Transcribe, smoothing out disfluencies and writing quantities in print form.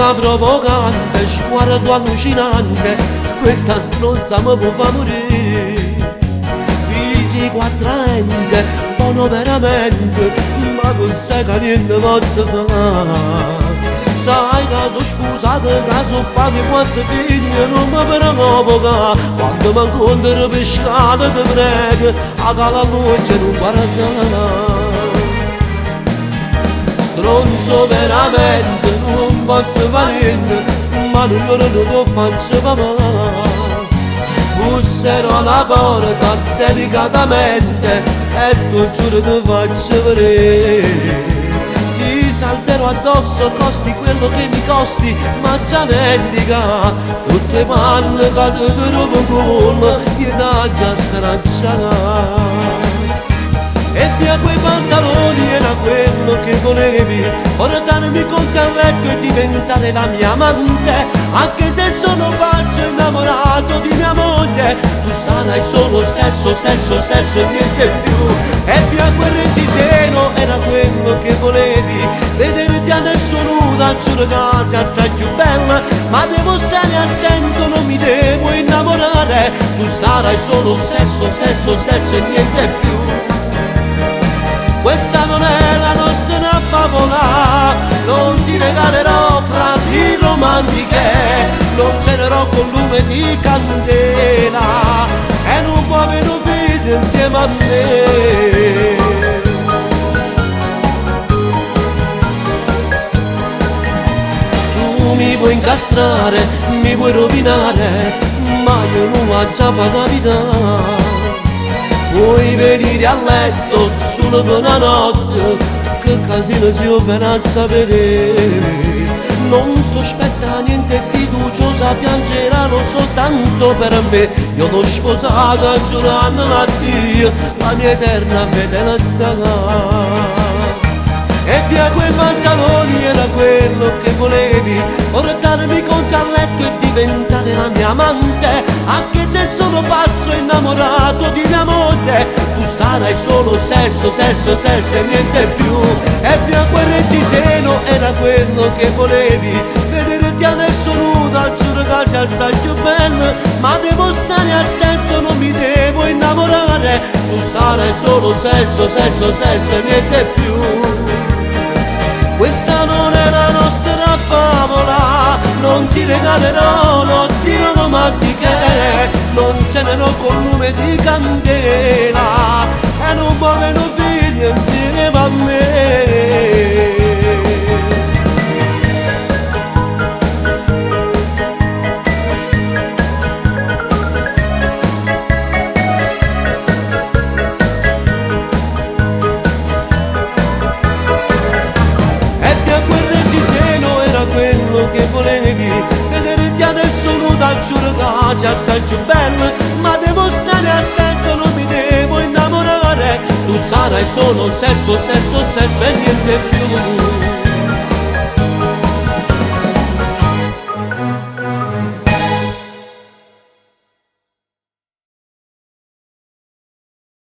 Bocca provocante, sguardo allucinante, questa stronza mi può far morire. Fisico attraente, buono veramente, ma non sai che niente posso fare. Sai che sono sposato, che sono padre e quattro figli, non mi preoccupa. Quando mi incontro pescato ti prego, a la luce non guardare. Stronzo veramente, non posso fare niente, ma non lo faccio papà. Busserò alla porta delicatamente e tu giuro ti faccio vedere. Ti salterò addosso, costi quello che mi costi, ma già vendica tutte le panne che ti trovo con ti dà già stracciata. E via quei pantaloni era quello che volevi, portarmi con te a letto e diventare la mia amante. Anche se sono pazzo innamorato di mia moglie, tu sarai solo sesso, sesso, sesso e niente più. E via quel reggiseno era quello che volevi, vederti adesso nuda, giuro che sei assai più bella. Ma devo stare attento, non mi devo innamorare, tu sarai solo sesso, sesso, sesso e niente più. Questa non è la nostra favola, non ti regalerò frasi romantiche, non cenerò con lume di candela e non può avere un figlio insieme a me. Tu mi puoi incastrare, mi puoi rovinare, ma io non ho già capitare. Vuoi venire a letto solo per una notte, che casino si verrà a sapere. Non sospetta niente, fiduciosa, piangeranno soltanto per me. Io l'ho sposata giurando a Dio la mia eterna fedeltà. E via quei pantaloni era quello che volevi, portarmi con te a letto e diventare la mia amante. Anche se sono pazzo innamorato di mia moglie, tu sarai solo sesso, sesso, sesso e niente più. E via quel reggiseno era quello che volevi, vederti adesso nuda, giuro che sei assai più bella. Ma devo stare attento, non mi devo innamorare, tu sarai solo sesso, sesso, sesso e niente più. Questa non è la nostra favola, non ti regalerò notti romantiche, non cenerò con lume di candela e non muoiono figli insieme a me. Quello che volevi, vederti adesso nuda, giuro che sei assai più bella. Ma devo stare attento, non mi devo innamorare, tu sarai solo sesso, sesso, sesso e niente più.